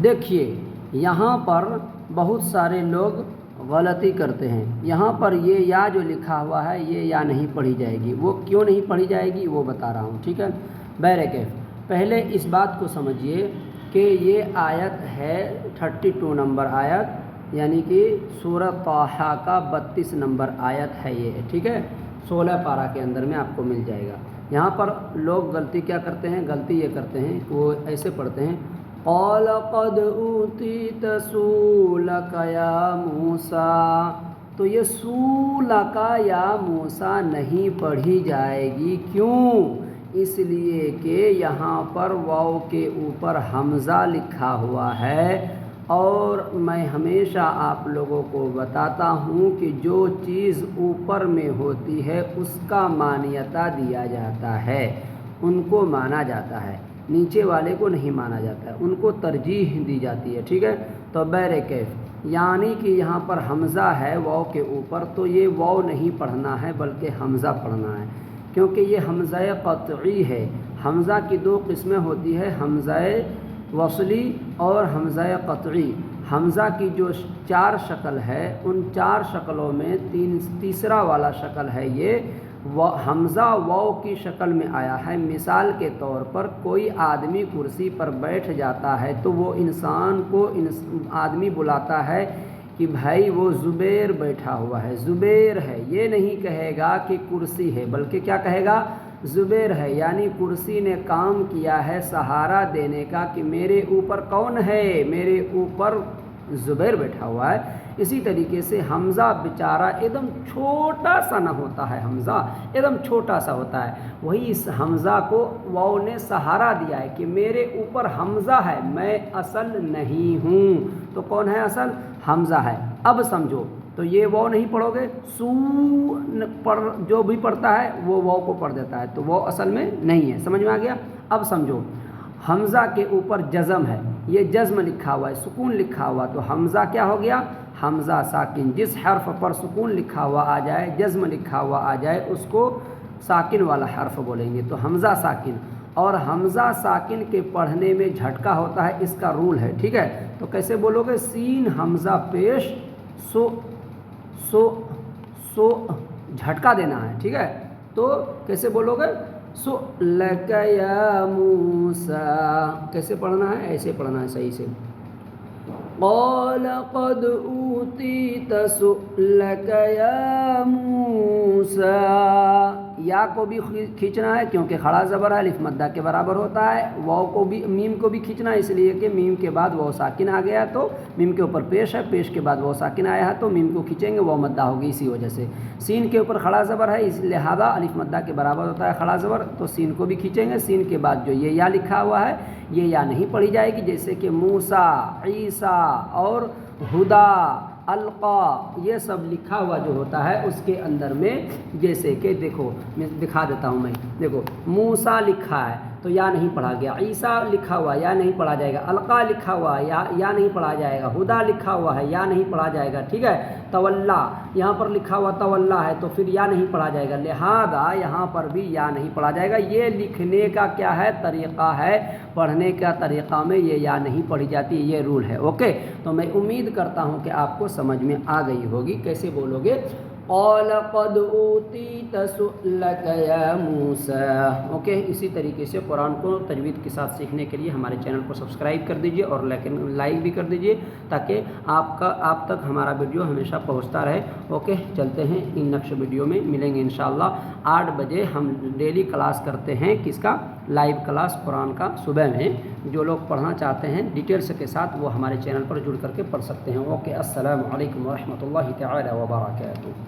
دیکھیے یہاں پر بہت سارے لوگ غلطی کرتے ہیں. یہاں پر یہ یا جو لکھا ہوا ہے یہ یا نہیں پڑھی جائے گی. وہ کیوں نہیں پڑھی جائے گی وہ بتا رہا ہوں, ٹھیک ہے. بہرکیف پہلے اس بات کو سمجھیے کہ یہ آیت ہے 32 نمبر آیت, یعنی کہ سورہ طٰہٰ کا 32 نمبر آیت ہے یہ, ٹھیک ہے. 16 پارہ کے اندر میں آپ کو مل جائے گا. یہاں پر لوگ غلطی کیا کرتے ہیں, غلطی یہ کرتے ہیں کہ وہ ایسے پڑھتے ہیں قال قد اوتیت سؤلک یا موسیٰ. تو یہ سؤلک یا موسیٰ نہیں پڑھی جائے گی. کیوں؟ اس لیے کہ یہاں پر واو کے اوپر حمزہ لکھا ہوا ہے, اور میں ہمیشہ آپ لوگوں کو بتاتا ہوں کہ جو چیز اوپر میں ہوتی ہے اس کا مانیتا دیا جاتا ہے, ان کو مانا جاتا ہے, نیچے والے کو نہیں مانا جاتا ہے, ان کو ترجیح دی جاتی ہے, ٹھیک ہے. تو بہرکیف یعنی کہ یہاں پر حمزہ ہے واو کے اوپر, تو یہ واو نہیں پڑھنا ہے بلکہ حمزہ پڑھنا ہے, کیونکہ یہ حمزہ قطعی ہے. حمزہ کی دو قسمیں ہوتی ہے, حمزہ وصلی اور حمزہ قطعی. حمزہ کی جو 4 شکل ہے ان 4 شکلوں میں تیسرا والا شکل ہے یہ حمزہ واو کی شکل میں آیا ہے. مثال کے طور پر کوئی آدمی کرسی پر بیٹھ جاتا ہے تو وہ انسان کو آدمی بلاتا ہے کہ بھائی وہ زبیر بیٹھا ہوا ہے, زبیر ہے. یہ نہیں کہے گا کہ کرسی ہے, بلکہ کیا کہے گا, زبیر ہے. یعنی کرسی نے کام کیا ہے سہارا دینے کا کہ میرے اوپر کون ہے, میرے اوپر زبیر بیٹھا ہوا ہے. اسی طریقے سے حمزہ بیچارہ ایک دم چھوٹا سا نہ ہوتا ہے, حمزہ ایک دم چھوٹا سا ہوتا ہے, وہی اس حمزہ کو واو نے سہارا دیا ہے کہ میرے اوپر حمزہ ہے, میں اصل نہیں ہوں. تو کون ہے اصل؟ حمزہ ہے. اب سمجھو, تو یہ واو نہیں پڑھو گے, سو جو بھی پڑھتا ہے وہ واو کو پڑھ دیتا ہے, تو وہ اصل میں نہیں ہے. سمجھ میں آ گیا؟ اب سمجھو, حمزہ کے اوپر جزم ہے, یہ جزم لکھا ہوا ہے, سکون لکھا ہوا, تو حمزہ کیا ہو گیا, حمزہ ساکن. جس حرف پر سکون لکھا ہوا آ جائے, جزم لکھا ہوا آ جائے, اس کو ساکن والا حرف بولیں گے. تو حمزہ ساکن, اور حمزہ ساکن کے پڑھنے میں جھٹکا ہوتا ہے, اس کا رول ہے, ٹھیک ہے. تو کیسے بولو گے, سین حمزہ پیش سو سو سو, جھٹکا دینا ہے, ٹھیک ہے. تو کیسے بولو گے, سؤلک یا موسیٰ, کیسے پڑھنا ہے, ایسے پڑھنا ہے صحیح سے. قال قد اوتیت سؤلک یا موسیٰ. یا کو بھی کھینچنا ہے کیونکہ کھڑا زبر ہے, الف مدہ کے برابر ہوتا ہے. واو کو بھی, میم کو بھی کھینچنا ہے اس لیے کہ میم کے بعد واو ساکن آ گیا, تو میم کے اوپر پیش ہے, پیش کے بعد واو ساکن آیا ہے, تو میم کو کھینچیں گے, واو مدہ ہوگی اسی وجہ سے. سین کے اوپر کھڑا زبر ہے, اس لہذا الف مدہ کے برابر ہوتا ہے کھڑا زبر, تو سین کو بھی کھینچیں گے. سین کے بعد جو یہ یا لکھا ہوا ہے یہ یا نہیں پڑھی جائے گی, جیسے کہ موسیٰ, عیسیٰ اور ہدا, القا, یہ سب لکھا ہوا جو ہوتا ہے اس کے اندر میں, جیسے کہ دیکھو میں دکھا دیتا ہوں. میں دیکھو موسیٰ لکھا ہے تو یا نہیں پڑھا گیا, عیسیٰ لکھا ہوا یا نہیں پڑھا جائے گا, القا لکھا ہوا یا نہیں پڑھا جائے گا, ہدا لکھا ہوا ہے یا نہیں پڑھا جائے گا, ٹھیک ہے. تولا, یہاں پر لکھا ہوا تولا ہے تو پھر یا نہیں پڑھا جائے گا, لہذا یہاں پر بھی یا نہیں پڑھا جائے گا. یہ لکھنے کا کیا ہے, طریقہ ہے, پڑھنے کا طریقہ میں یہ یا نہیں پڑھی جاتی, یہ رول ہے. اوکے, تو میں امید کرتا ہوں کہ آپ کو سمجھ میں آ گئی ہوگی. کیسے بولو گے, قال قد اوتیت سؤلک یا موسیٰ. اوکے, اسی طریقے سے قرآن کو تجوید کے ساتھ سیکھنے کے لیے ہمارے چینل کو سبسکرائب کر دیجئے اور لائک بھی کر دیجئے, تاکہ آپ تک ہمارا ویڈیو ہمیشہ پہنچتا رہے. اوکے, چلتے ہیں, ان نیکسٹ ویڈیو میں ملیں گے انشاءاللہ. 8 بجے ہم ڈیلی کلاس کرتے ہیں, کس کا, لائیو کلاس قرآن کا صبح میں. جو لوگ پڑھنا چاہتے ہیں ڈیٹیلس کے ساتھ وہ ہمارے چینل پر جڑ کر کے پڑھ سکتے ہیں. اوکے, السلام علیکم ورحمۃ اللہ تعالی وبرکاتہ.